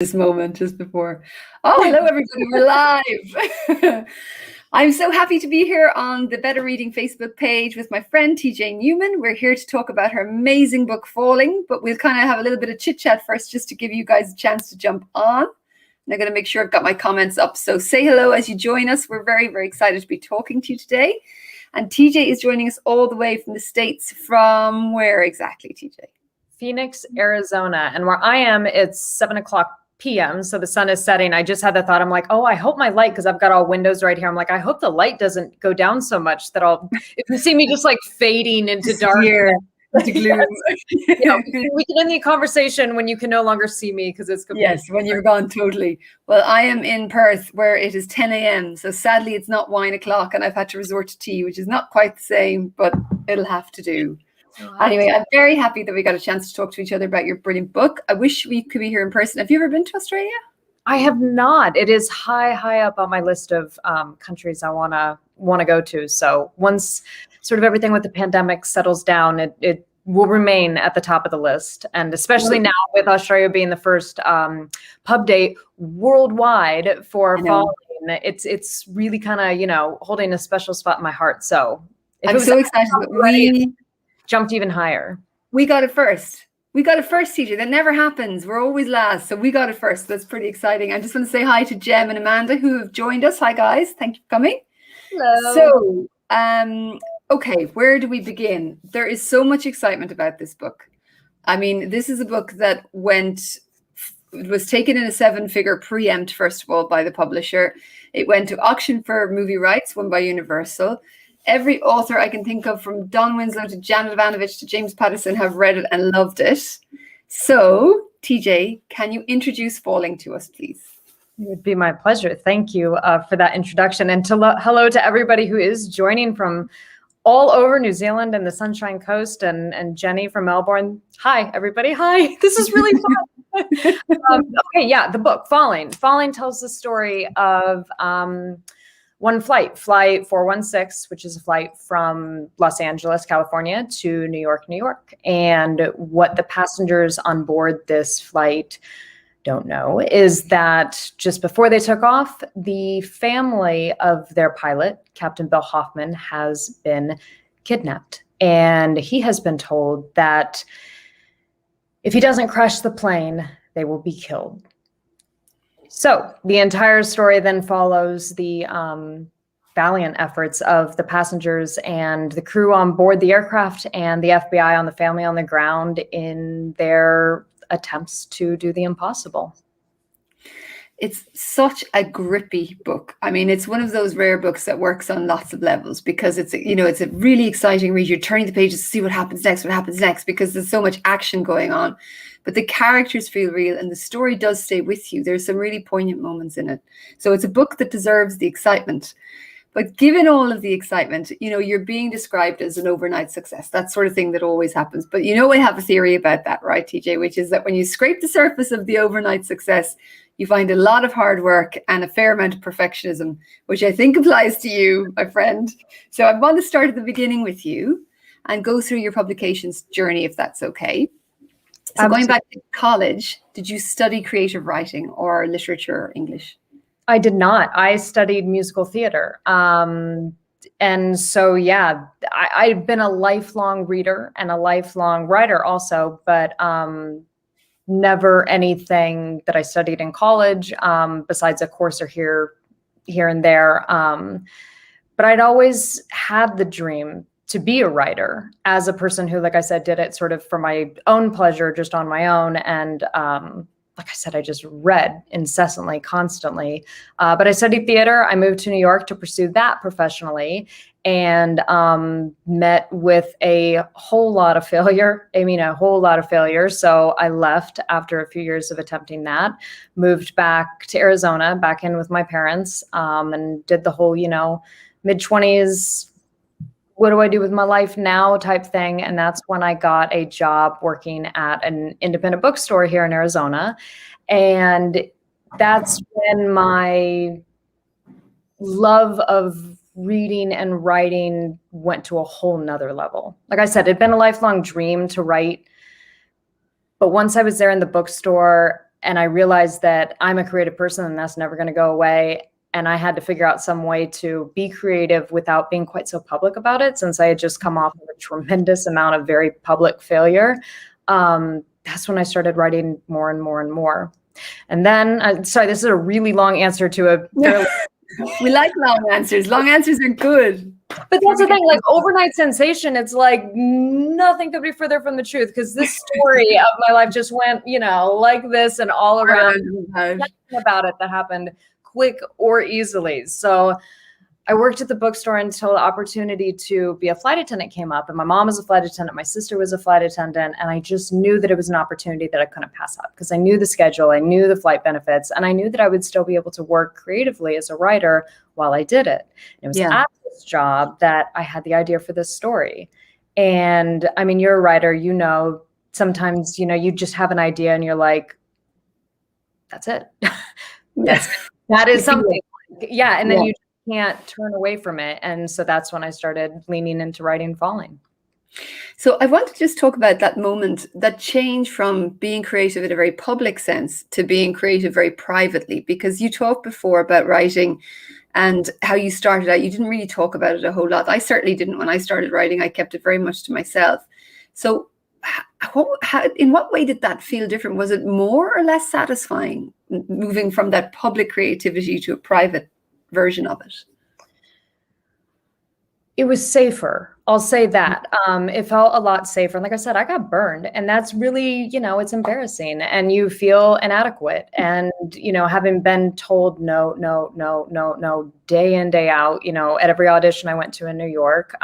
this moment just before. Oh, hello everybody, we're live. I'm so happy to be here on the Better Reading Facebook page with my friend TJ Newman. We're here to talk about her amazing book, Falling, but we'll kind of have a little bit of chit chat first just to give you guys a chance to jump on. And I'm going to make sure I've got my comments up. So say hello as you join us. We're very, very excited to be talking to you today. And TJ is joining us all the way from the States. From where exactly, TJ? Phoenix, Arizona. And where I am, it's 7:00 p.m. So the sun is setting. I just had the thought, I'm like, oh, I hope my light, because I've got all windows right here. I'm like, I hope the light doesn't go down so much that if you see me just like fading into darkness. Into gloom. We can end the conversation when you can no longer see me because it's completely yes, when you're gone totally. Well, I am in Perth where it is 10 a.m. So sadly, it's not wine o'clock and I've had to resort to tea, which is not quite the same, but it'll have to do. Anyway, I'm very happy that we got a chance to talk to each other about your brilliant book. I wish we could be here in person. Have you ever been to Australia? I have not. It is high up on my list of countries I want to go to. So once sort of everything with the pandemic settles down, it will remain at the top of the list. And especially now with Australia being the first pub date worldwide for Falling, it's really kind of, holding a special spot in my heart. So I'm so excited that we jumped even higher. We got it first. We got it first, TJ. That never happens. We're always last. So we got it first. That's pretty exciting. I just want to say hi to Jem and Amanda who have joined us. Hi, guys. Thank you for coming. Hello. So, okay, where do we begin? There is so much excitement about this book. I mean, this is a book that was taken in a 7-figure preempt, first of all, by the publisher. It went to auction for movie rights, won by Universal. Every author I can think of, from Don Winslow to Janet Ivanovich to James Patterson, have read it and loved it. So, TJ, can you introduce Falling to us, please? It would be my pleasure. Thank you for that introduction. And hello to everybody who is joining from all over New Zealand and the Sunshine Coast, and Jenny from Melbourne. Hi, everybody. Hi. This is really fun. Okay, yeah, the book, Falling. Falling tells the story of one flight 416, which is a flight from Los Angeles, California to New York, New York. And what the passengers on board this flight don't know is that just before they took off, the family of their pilot, Captain Bill Hoffman, has been kidnapped. And he has been told that if he doesn't crash the plane, they will be killed. So the entire story then follows the valiant efforts of the passengers and the crew on board the aircraft and the FBI on the family on the ground in their attempts to do the impossible. It's such a grippy book. I mean, it's one of those rare books that works on lots of levels because it's a really exciting read. You're turning the pages to see what happens next, because there's so much action going on. But the characters feel real and the story does stay with you. There's some really poignant moments in it. So it's a book that deserves the excitement. But given all of the excitement, you're being described as an overnight success. That sort of thing that always happens. But I have a theory about that, right, TJ, which is that when you scrape the surface of the overnight success, you find a lot of hard work and a fair amount of perfectionism, which I think applies to you, my friend. So I want to start at the beginning with you and go through your publications journey, if that's okay. So going back to college, did you study creative writing or literature or English? I did not. I studied musical theater. And so, yeah, I've been a lifelong reader and a lifelong writer also, but never anything that I studied in college, besides a course or here and there. But I'd always had the dream to be a writer as a person who, like I said, did it sort of for my own pleasure, just on my own. And like I said, I just read incessantly, constantly. But I studied theater. I moved to New York to pursue that professionally and met with a whole lot of failure. I mean, a whole lot of failure. So I left after a few years of attempting that, moved back to Arizona, back in with my parents, and did the whole, mid-20s, what do I do with my life now type thing. And that's when I got a job working at an independent bookstore here in Arizona. And that's when my love of reading and writing went to a whole nother level. Like I said, it'd been a lifelong dream to write, But once I was there in the bookstore, I realized that I'm a creative person and that's never going to go away. And I had to figure out some way to be creative without being quite so public about it, since I had just come off of a tremendous amount of very public failure. That's when I started writing more and more and more. And then, sorry, this is a really long answer to a fairly we like long answers. Long answers are good. But that's the thing, like overnight sensation, it's like nothing could be further from the truth, because this story of my life just went, like this and all around. Nothing about it that happened quick or easily. So I worked at the bookstore until the opportunity to be a flight attendant came up, and my mom was a flight attendant, my sister was a flight attendant, and I just knew that it was an opportunity that I couldn't pass up, because I knew the schedule, I knew the flight benefits, and I knew that I would still be able to work creatively as a writer while I did it. And it was at this job that I had the idea for this story. And I mean, you're a writer, sometimes, you just have an idea and you're like, that's it. That is something. Yeah. And then you can't turn away from it. And so that's when I started leaning into writing Falling. So I want to just talk about that moment, that change from being creative in a very public sense to being creative very privately, because you talked before about writing and how you started out. You didn't really talk about it a whole lot. I certainly didn't when I started writing. I kept it very much to myself. So in what way did that feel different? Was it more or less satisfying moving from that public creativity to a private version of it? It was safer. I'll say that. It felt a lot safer. And like I said, I got burned, and that's really, it's embarrassing, and you feel inadequate. And, having been told no, no, no, no, no, day in, day out, at every audition I went to in New York,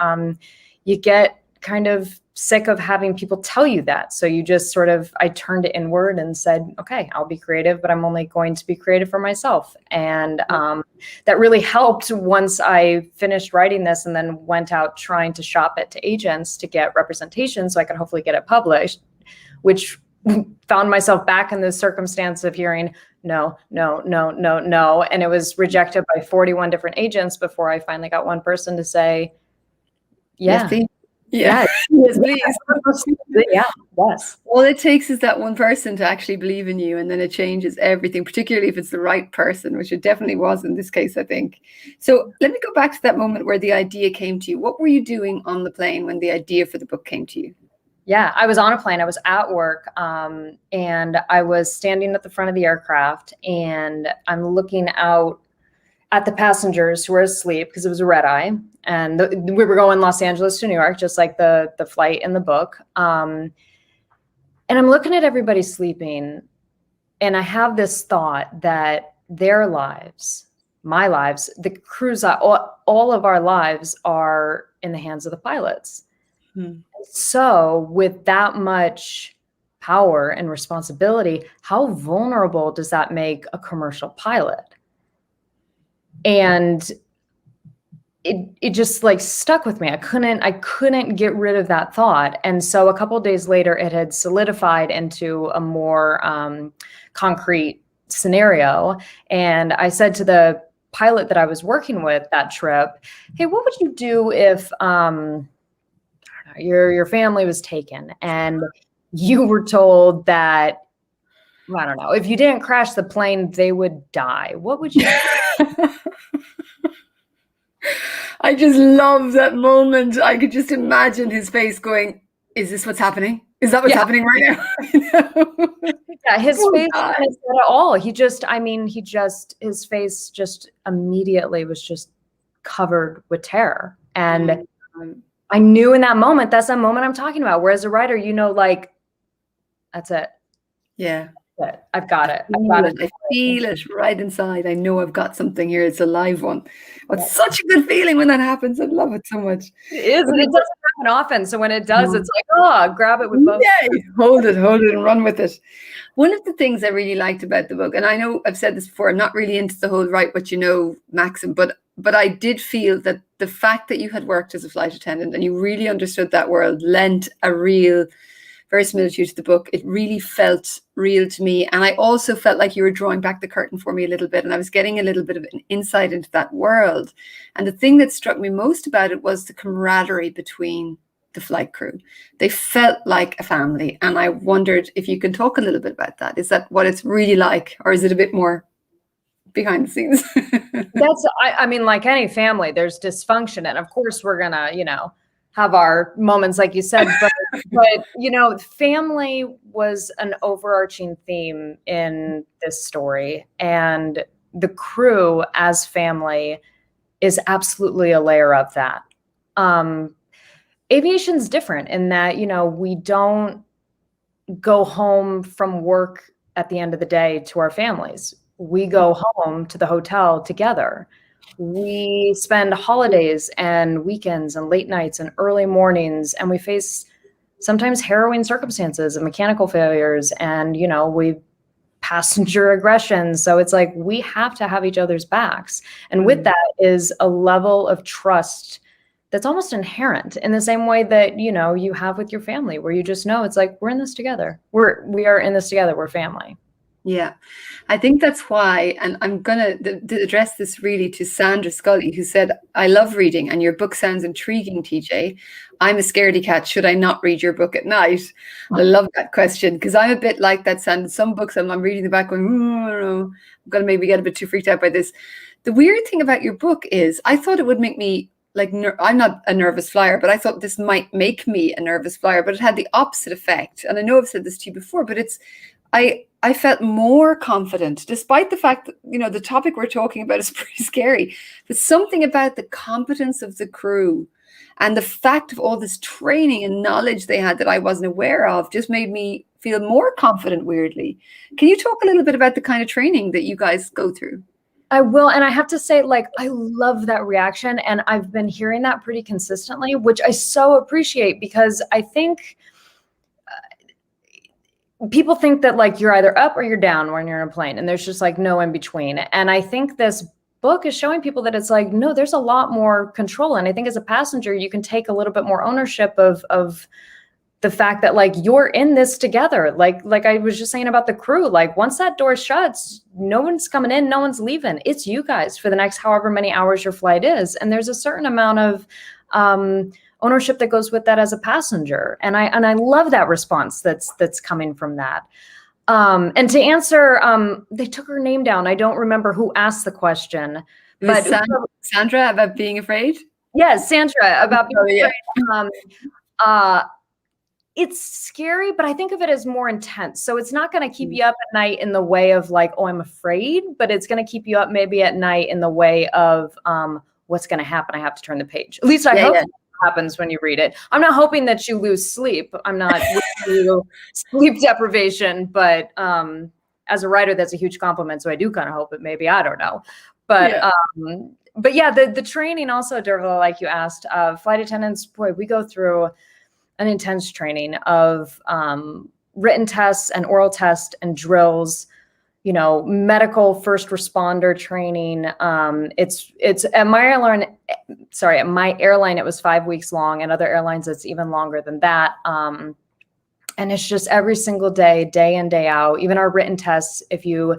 you get kind of sick of having people tell you that. So you just I turned it inward and said, okay, I'll be creative, but I'm only going to be creative for myself. And that really helped once I finished writing this and then went out trying to shop it to agents to get representation so I could hopefully get it published, which found myself back in the circumstance of hearing no, no, no, no, no. And it was rejected by 41 different agents before I finally got one person to say, yeah. Yes, please. Yeah, yes. All it takes is that one person to actually believe in you, and then it changes everything, particularly if it's the right person, which it definitely was in this case, I think. So let me go back to that moment where the idea came to you. What were you doing on the plane when the idea for the book came to you? Yeah, I was on a plane. I was at work, and I was standing at the front of the aircraft, and I'm looking out at the passengers who were asleep because it was a red eye. And we were going Los Angeles to New York, just like the flight in the book. And I'm looking at everybody sleeping, and I have this thought that their lives, my lives, the crew's, all of our lives are in the hands of the pilots. So with that much power and responsibility, how vulnerable does that make a commercial pilot? And it just stuck with me. I couldn't get rid of that thought. And so a couple of days later, it had solidified into a more concrete scenario. And I said to the pilot that I was working with that trip, hey, what would you do if your family was taken and you were told that, I don't know, if you didn't crash the plane, they would die? What would you do? I just love that moment. I could just imagine his face going, is this what's happening? Is that what's happening right now? Yeah, his face wasn't said at all. His face just immediately was just covered with terror. And I knew in that moment, that's that moment I'm talking about. Whereas a writer, that's it. Yeah. I've got it. I feel it right inside. I know I've got something here. It's a live one. It's such a good feeling when that happens. I love it so much. It is. And it doesn't happen often. So when it does, it's like, grab it with both. Yay. Hold it and run with it. One of the things I really liked about the book, and I know I've said this before, I'm not really into the whole write what you know maxim, but I did feel that the fact that you had worked as a flight attendant and you really understood that world lent a real verisimilitude to the book. It really felt real to me. And I also felt like you were drawing back the curtain for me a little bit, and I was getting a little bit of an insight into that world. And the thing that struck me most about it was the camaraderie between the flight crew. They felt like a family. And I wondered if you can talk a little bit about that. Is that what it's really like, or is it a bit more behind the scenes? I mean, like any family, there's dysfunction. And of course, we're going to, have our moments, like you said. But family was an overarching theme in this story. And the crew as family is absolutely a layer of that. Aviation's different in that, we don't go home from work at the end of the day to our families. We go home to the hotel together. We spend holidays and weekends and late nights and early mornings, and we face sometimes harrowing circumstances and mechanical failures, and, we passenger aggression. So it's like we have to have each other's backs. And with that is a level of trust that's almost inherent, in the same way that, you have with your family, where you just know it's like, we're in this together. We are in this together. We're family. Yeah, I think that's why, and I'm going to address this really to Sandra Scully, who said, I love reading and your book sounds intriguing, TJ. I'm a scaredy cat. Should I not read your book at night? I love that question, because I'm a bit like that, Sandra. Some books I'm reading the back going, I'm going to maybe get a bit too freaked out by this. The weird thing about your book is I thought it would make me I'm not a nervous flyer, but I thought this might make me a nervous flyer, but it had the opposite effect. And I know I've said this to you before, but I felt more confident, despite the fact that, the topic we're talking about is pretty scary. But something about the competence of the crew and the fact of all this training and knowledge they had that I wasn't aware of just made me feel more confident, weirdly. Can you talk a little bit about the kind of training that you guys go through? I will. And I have to say, I love that reaction. And I've been hearing that pretty consistently, which I so appreciate, because I think people think that you're either up or you're down when you're in a plane, and there's just no in between. And I think this book is showing people that it's no, there's a lot more control. And I think as a passenger, you can take a little bit more ownership of the fact that you're in this together. Like I was just saying about the crew, once that door shuts, no one's coming in, no one's leaving. It's you guys for the next however many hours your flight is. And there's a certain amount of ownership that goes with that as a passenger. And I love that response that's coming from that. And to answer, they took her name down. I don't remember who asked the question. But Sandra, about being afraid? Yes, Sandra, about being afraid. It's scary, but I think of it as more intense. So it's not going to keep you up at night in the way of oh, I'm afraid, but it's going to keep you up maybe at night in the way of what's going to happen. I have to turn the page. At least I hope that happens when you read it. I'm not hoping that you lose sleep. I'm not wishing you sleep deprivation, but as a writer, that's a huge compliment. So I do kind of hope it. Maybe, I don't know. But yeah, the training also, Dervla, like you asked, flight attendants, boy, we go through an intense training of written tests and oral tests and drills, medical first responder training. It's at my airline. Sorry, at my airline, it was 5 weeks long, and other airlines, it's even longer than that. And it's just every single day, day in, day out. Even our written tests, if you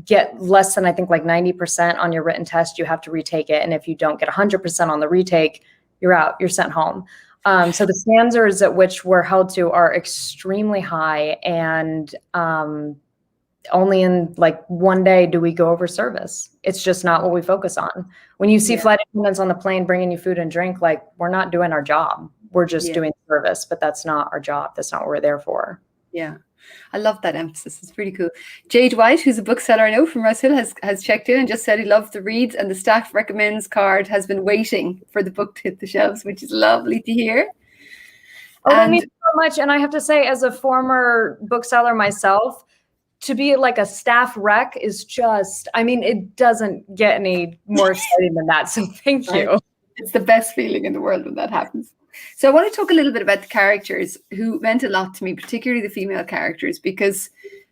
get less than, I think, 90% on your written test, you have to retake it. And if you don't get 100% on the retake, you're out, you're sent home. So the standards at which we're held to are extremely high, and only in one day do we go over service. It's just not what we focus on. When you see flight attendants on the plane bringing you food and drink, we're not doing our job. We're just doing service, but that's not our job. That's not what we're there for. Yeah. I love that emphasis. It's pretty cool. Jade White, who's a bookseller I know from Rouse Hill, has checked in and just said he loves the reads, and the staff recommends card has been waiting for the book to hit the shelves, which is lovely to hear. Oh, that means so much. And I have to say, as a former bookseller myself, to be a staff rec is just, it doesn't get any more exciting than that. So thank you. It's the best feeling in the world when that happens. So I want to talk a little bit about the characters who meant a lot to me, particularly the female characters, because,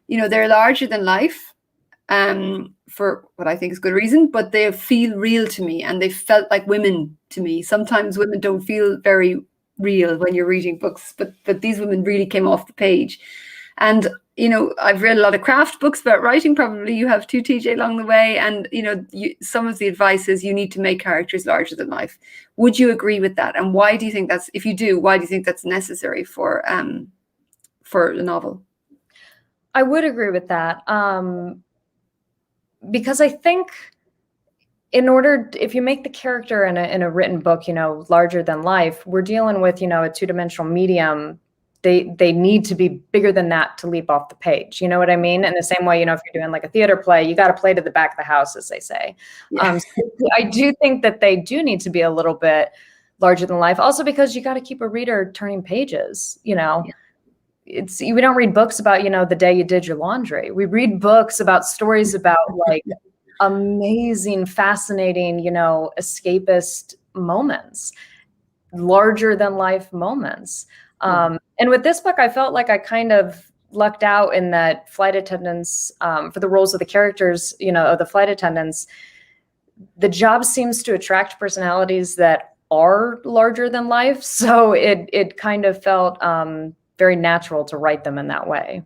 they're larger than life for what I think is good reason, but they feel real to me, and they felt like women to me. Sometimes women don't feel very real when you're reading books, but these women really came off the page. And, you know, I've read a lot of craft books about writing. Probably you have too, TJ, along the way. And, you know, some of the advice is you need to make characters larger than life. Would you agree with that? And why do you think that's, if you do, why do you think that's necessary for a novel? I would agree with that. Because I think if you make the character in a written book, you know, larger than life, we're dealing with, you know, a two-dimensional medium. They need to be bigger than that to leap off the page. You know what I mean? In the same way, you know, if you're doing like a theater play, you got to play to the back of the house, as they say. Yeah. So I do think that they do need to be a little bit larger than life. Also, because you got to keep a reader turning pages, you know. Yeah. We don't read books about, you know, the day you did your laundry. We read books about stories about like amazing, fascinating, you know, escapist moments, larger than life moments. And with this book, I felt like I kind of lucked out in that flight attendants, for the roles of the characters, you know, of the flight attendants, the job seems to attract personalities that are larger than life. So it kind of felt very natural to write them in that way.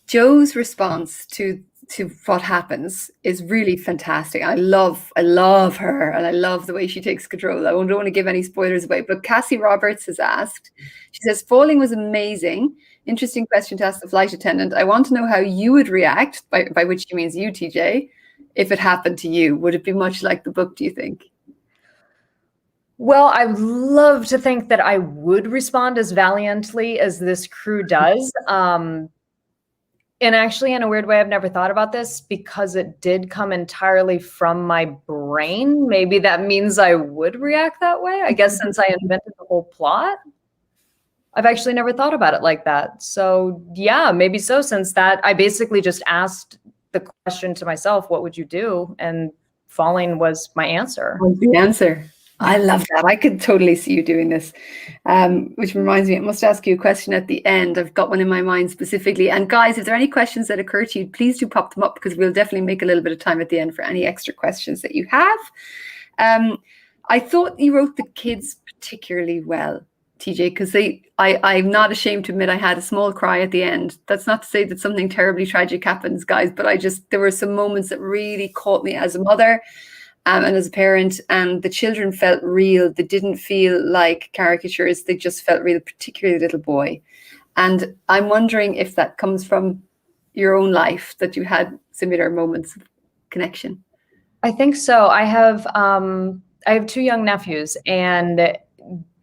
Joe's response to what happens is really fantastic. I love her, and I love the way she takes control. I don't want to give any spoilers away, but Cassie Roberts has asked, she says, falling was amazing. Interesting question to ask the flight attendant. I want to know how you would react, by which she means you, TJ, if it happened to you. Would it be much like the book, do you think? Well, I'd love to think that I would respond as valiantly as this crew does. And actually, in a weird way, I've never thought about this because it did come entirely from my brain. Maybe that means I would react that way. I guess since I invented the whole plot, I've actually never thought about it like that. So yeah, maybe so. Since that, I basically just asked the question to myself, what would you do? And falling was my answer. Was the answer. I love that. I could totally see you doing this, which reminds me, I must ask you a question at the end. I've got one in my mind specifically. And guys, if there are any questions that occur to you, please do pop them up, because we'll definitely make a little bit of time at the end for any extra questions that you have. I thought you wrote the kids particularly well, TJ, because I'm not ashamed to admit I had a small cry at the end. That's not to say that something terribly tragic happens, guys, but there were some moments that really caught me as a mother. And as a parent, and the children felt real. They didn't feel like caricatures. They just felt real, particularly the little boy. And I'm wondering if that comes from your own life, that you had similar moments of connection. I think so. I have two young nephews, and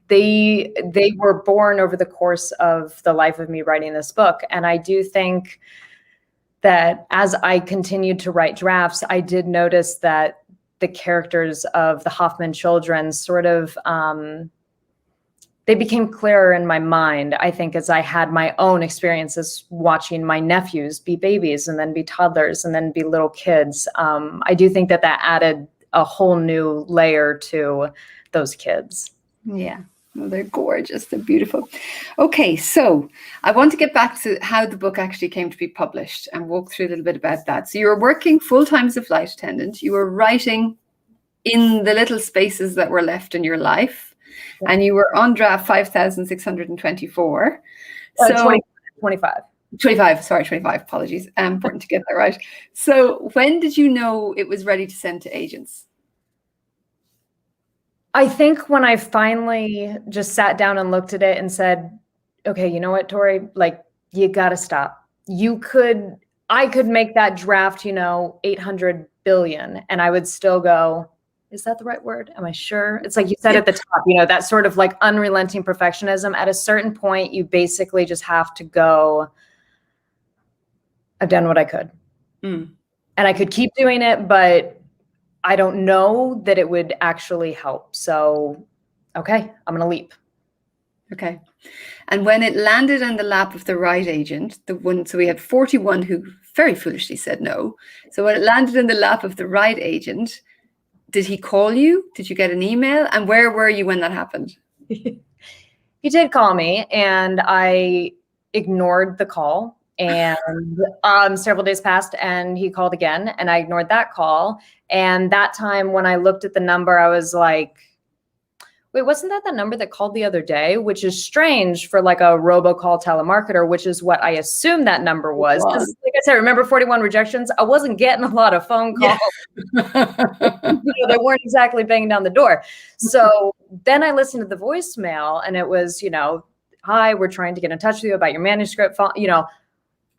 they were born over the course of the life of me writing this book. And I do think that as I continued to write drafts, I did notice that the characters of the Hoffman children sort of, they became clearer in my mind, I think, as I had my own experiences watching my nephews be babies and then be toddlers and then be little kids. I do think that added a whole new layer to those kids. Yeah. Oh, they're gorgeous. They're beautiful. Okay, so I want to get back to how the book actually came to be published and walk through a little bit about that. So you were working full-time as a flight attendant. You were writing in the little spaces that were left in your life, and you were on draft 5,624. So 25, apologies. Important to get that right. So when did you know it was ready to send to agents? I think when I finally just sat down and looked at it and said, okay, you know what, Tori, like, you got to stop. I could make that draft, 800 billion, and I would still go, is that the right word? Am I sure? It's like you said at the top, that sort of like unrelenting perfectionism. At a certain point, you basically just have to go, I've done what I could. And I could keep doing it, but I don't know that it would actually help. So, okay, I'm going to leap. Okay. And when it landed in the lap of the right agent, so we had 41 who very foolishly said no. So when it landed in the lap of the right agent, did he call you? Did you get an email? And where were you when that happened? He did call me, and I ignored the call. And several days passed, and he called again, and I ignored that call. And that time when I looked at the number, I was like, wait, wasn't that the number that called the other day? Which is strange for like a robocall telemarketer, which is what I assumed that number was. Because like I said, remember 41 rejections? I wasn't getting a lot of phone calls. They weren't exactly banging down the door. So then I listened to the voicemail and it was, hi, we're trying to get in touch with you about your manuscript,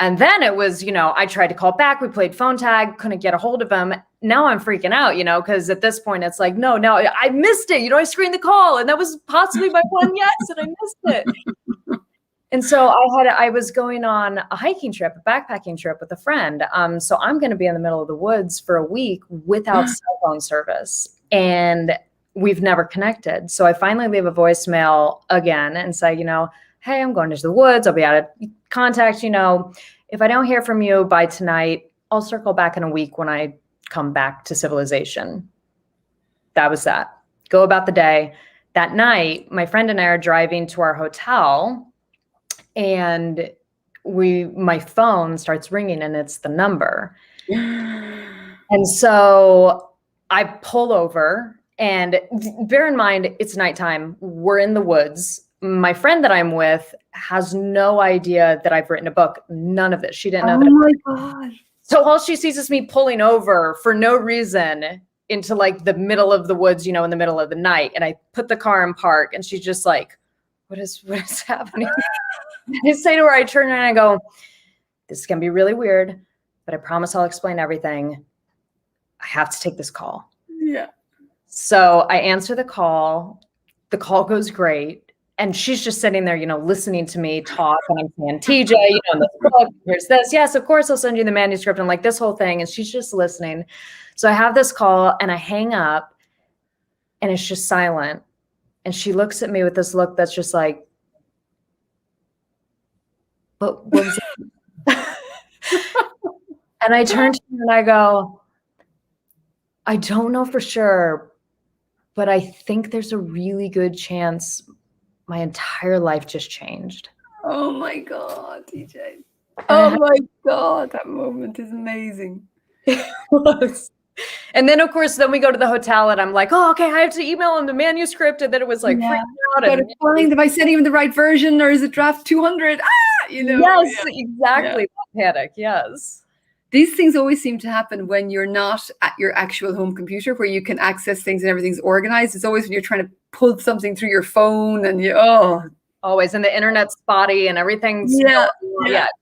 and then it was, I tried to call back. We played phone tag, couldn't get a hold of him. Now I'm freaking out, because at this point it's like, no, I missed it. I screened the call and that was possibly my one yes, and I missed it. And so I was going on a hiking trip, a backpacking trip with a friend. So I'm going to be in the middle of the woods for a week without cell phone service. And we've never connected. So I finally leave a voicemail again and say, hey, I'm going into the woods. I'll be out of contact. If I don't hear from you by tonight, I'll circle back in a week when I come back to civilization. That was that. Go about the day. That night, my friend and I are driving to our hotel and my phone starts ringing and it's the number. And so I pull over, and bear in mind, it's nighttime. We're in the woods. My friend that I'm with has no idea that I've written a book. None of this. She didn't know that. Oh my God. So all she sees is me pulling over for no reason into like the middle of the woods, in the middle of the night. And I put the car in park and she's just like, what is happening? I say to her, I turn around and I go, this is going to be really weird, but I promise I'll explain everything. I have to take this call. Yeah. So I answer the call. The call goes great. And she's just sitting there, listening to me talk. And I'm saying, TJ, in this book, here's this. Yes, of course, I'll send you the manuscript and like this whole thing. And she's just listening. So I have this call and I hang up and it's just silent. And she looks at me with this look that's just like, but what was it? And I turn to her and I go, I don't know for sure, but I think there's a really good chance my entire life just changed. Oh my God, TJ. Oh my God, that moment is amazing. It was. And then, of course, we go to the hotel and I'm like, oh, okay, I have to email him the manuscript. And then it was like, freaking out. But am I sending him the right version or is it draft 200? Yes, exactly. Yeah. Panic, yes. These things always seem to happen when you're not at your actual home computer where you can access things and everything's organized. It's always when you're trying to pull something through your phone and always. And the internet's spotty and everything's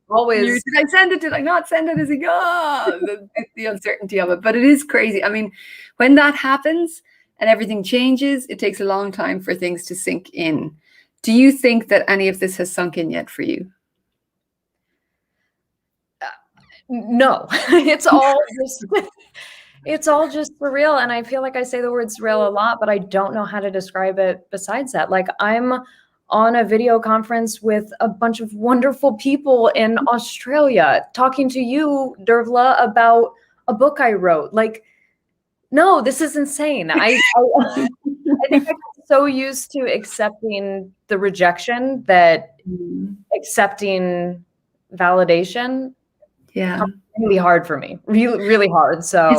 always. Did I send it? Did I not send it? Is he gone? The uncertainty of it. But it is crazy. I mean, when that happens and everything changes, it takes a long time for things to sink in. Do you think that any of this has sunk in yet for you? No, it's all just surreal. And I feel like I say the word surreal a lot, but I don't know how to describe it besides that. Like I'm on a video conference with a bunch of wonderful people in Australia talking to you, Dervla, about a book I wrote. Like, no, this is insane. I think I'm so used to accepting the rejection that accepting validation really hard for me, really hard. So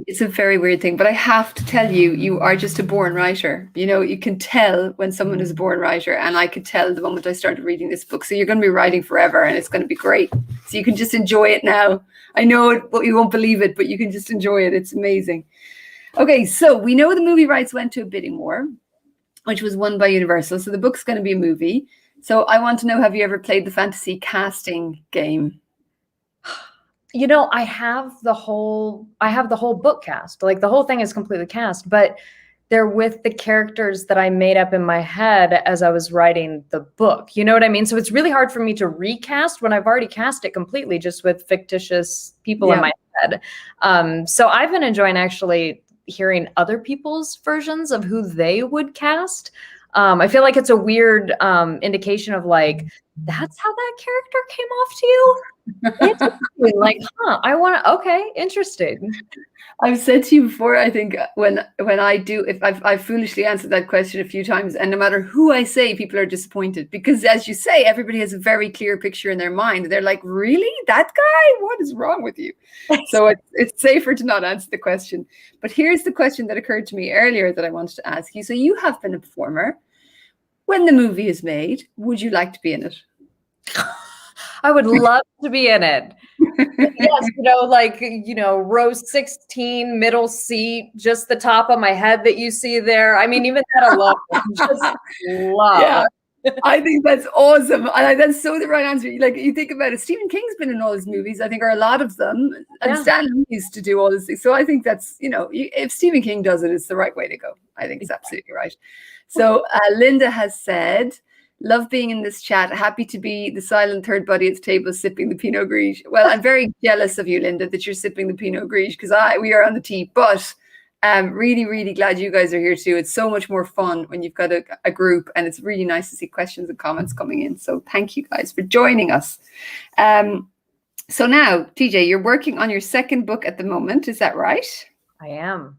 it's a very weird thing, but I have to tell you, you are just a born writer. You can tell when someone is a born writer, and I could tell the moment I started reading this book. So you're going to be writing forever and it's going to be great. So you can just enjoy it now. I know you won't believe it, but you can just enjoy it. It's amazing. Okay, so we know the movie rights went to a bidding war, which was won by Universal. So the book's going to be a movie. So I want to know, have you ever played the fantasy casting game? I have the whole book cast. Like the whole thing is completely cast, but they're with the characters that I made up in my head as I was writing the book. You know what I mean? So it's really hard for me to recast when I've already cast it completely just with fictitious people in my head. So I've been enjoying actually hearing other people's versions of who they would cast. I feel like it's a weird indication of like that's how that character came off to you? Interesting. Like, huh, okay, interesting. I've said to you before, I think when I do, if I've foolishly answered that question a few times, and no matter who I say, people are disappointed because, as you say, everybody has a very clear picture in their mind. They're like, really? That guy? What is wrong with you? So it's safer to not answer the question. But here's the question that occurred to me earlier that I wanted to ask you. So you have been a performer. When the movie is made, would you like to be in it? I would love to be in it. Yes, like, row 16, middle seat, just the top of my head that you see there. I mean, even that alone, just love. Yeah, I think that's awesome. And that's so the right answer. Like, you think about it, Stephen King's been in all his movies, I think, or a lot of them. And Stan Lee used to do all this things. So I think that's, if Stephen King does it, it's the right way to go. I think it's absolutely right. So Linda has said, love being in this chat. Happy to be the silent third buddy at the table sipping the Pinot Gris. Well, I'm very jealous of you, Linda, that you're sipping the Pinot Gris because we are on the tea. But really, really glad you guys are here too. It's so much more fun when you've got a group, and it's really nice to see questions and comments coming in. So thank you guys for joining us. So now, TJ, you're working on your second book at the moment. Is that right? I am.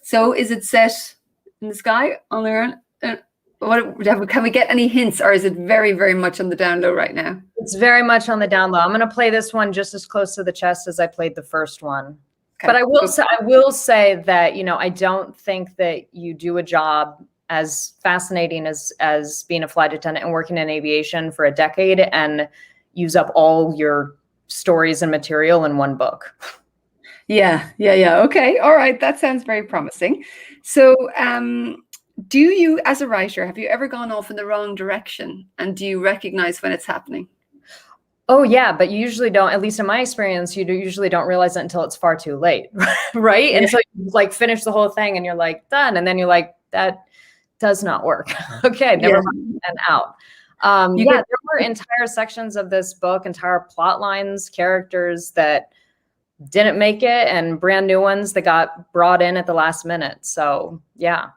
So is it set in the sky on there? Can we get any hints, or is it very, very much on the down low right now? It's very much on the down low. I'm going to play this one just as close to the chest as I played the first one. Okay. But I will say that, I don't think that you do a job as fascinating as being a flight attendant and working in aviation for a decade and use up all your stories and material in one book. Yeah. Okay. All right. That sounds very promising. So, do you, as a writer, have you ever gone off in the wrong direction? And do you recognize when it's happening? Oh, yeah. But you usually don't, at least in my experience, you usually don't realize it until it's far too late. Right. Yeah. And so you finish the whole thing and you're like, done. And then you're like, that does not work. Okay. Never mind. And out. There were entire sections of this book, entire plot lines, characters that didn't make it, and brand new ones that got brought in at the last minute. So, yeah.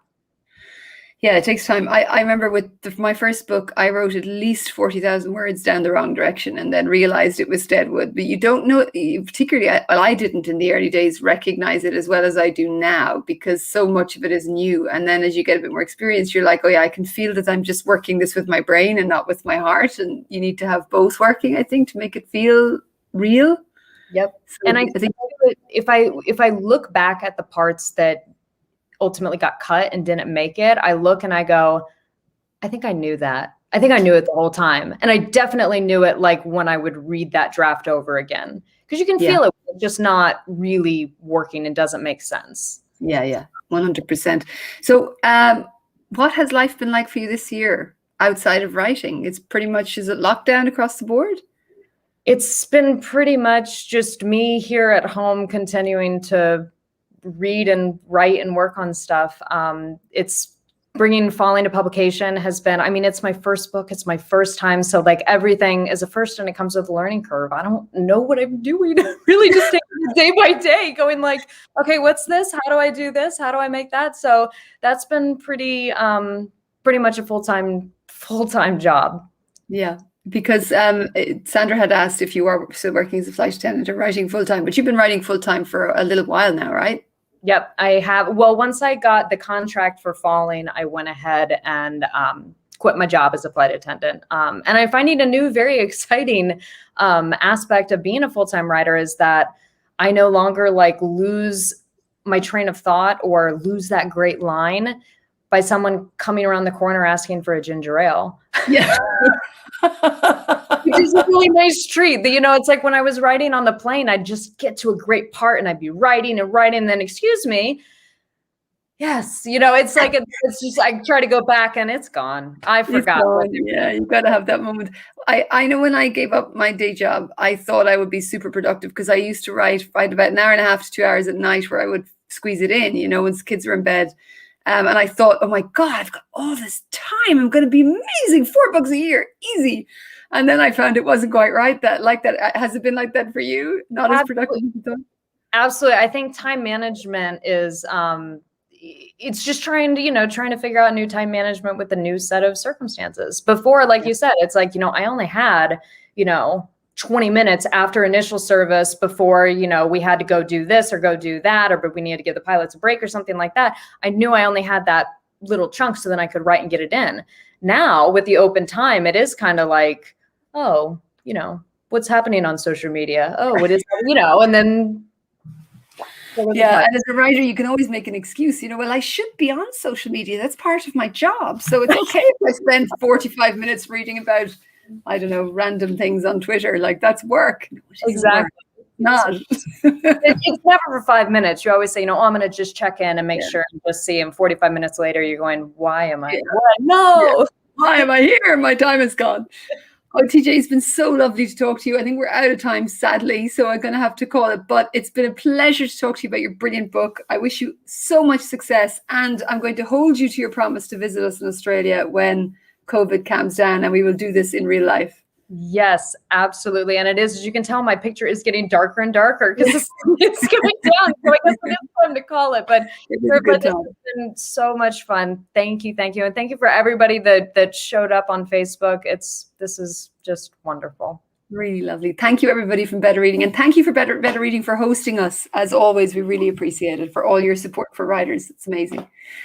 Yeah, it takes time. I remember with my first book, I wrote at least 40,000 words down the wrong direction and then realized it was deadwood. But you don't know, particularly, I didn't in the early days recognize it as well as I do now, because so much of it is new. And then as you get a bit more experience, you're like, oh yeah, I can feel that I'm just working this with my brain and not with my heart. And you need to have both working, I think, to make it feel real. Yep. So and I think if I look back at the parts that ultimately got cut and didn't make it, I look and I go, I think I knew that. I think I knew it the whole time. And I definitely knew it like when I would read that draft over again, because you can feel it just not really working and doesn't make sense. Yeah. 100%. So what has life been like for you this year outside of writing? It's pretty much, is it lockdown across the board? It's been pretty much just me here at home continuing to read and write and work on stuff. It's bringing Falling to publication has been, it's my first book. It's my first time. So like everything is a first and it comes with a learning curve. I don't know what I'm doing. Really just day by day going like, okay, what's this? How do I do this? How do I make that? So that's been pretty much a full-time job. Yeah. Because Sandra had asked if you are still working as a flight attendant or writing full-time, but you've been writing full-time for a little while now, right? Yep, I have. Well, once I got the contract for Falling, I went ahead and quit my job as a flight attendant. And I'm finding a new, very exciting aspect of being a full-time writer is that I no longer lose my train of thought or lose that great line by someone coming around the corner asking for a ginger ale. Yeah. Which is a really nice treat. It's like when I was writing on the plane, I'd just get to a great part and I'd be writing and then, excuse me. Yes. It's like, it's just, I try to go back and it's gone. I forgot. Yeah. You've got to have that moment. I know when I gave up my day job, I thought I would be super productive because I used to write about an hour and a half to 2 hours at night where I would squeeze it in, when the kids were in bed. And I thought, oh my God, I've got all this time. I'm going to be amazing. 4 books a year, easy. And then I found it wasn't quite right. That has it been like that for you? Not as productive as you thought? Absolutely. I think time management is it's just trying to figure out new time management with the new set of circumstances. Before, like you said, it's like, I only had, 20 minutes after initial service before, we had to go do this or go do that, or but we needed to give the pilots a break or something like that. I knew I only had that little chunk, so then I could write and get it in. Now with the open time, it is kind of like, oh, what's happening on social media? Oh, what is, and then. Yeah, and as a writer, you can always make an excuse, well, I should be on social media. That's part of my job. So it's okay if I spend 45 minutes reading about, I don't know, random things on Twitter. Like, that's work. No, exactly. Not. It's never for 5 minutes. You always say, I'm going to just check in and make sure and just see. And 45 minutes later, you're going, why am I? No. Yeah. Why am I here? My time is gone. Oh, TJ, it's been so lovely to talk to you. I think we're out of time, sadly, so I'm going to have to call it. But it's been a pleasure to talk to you about your brilliant book. I wish you so much success. And I'm going to hold you to your promise to visit us in Australia when COVID calms down, and we will do this in real life. Yes, absolutely. And it is, as you can tell, my picture is getting darker and darker because it's going down. So I guess it is time to call it. But it's been so much fun. Thank you. Thank you. And thank you for everybody that showed up on Facebook. This is just wonderful. Really lovely. Thank you, everybody from Better Reading. And thank you for Better Reading for hosting us. As always, we really appreciate it, for all your support for writers. It's amazing.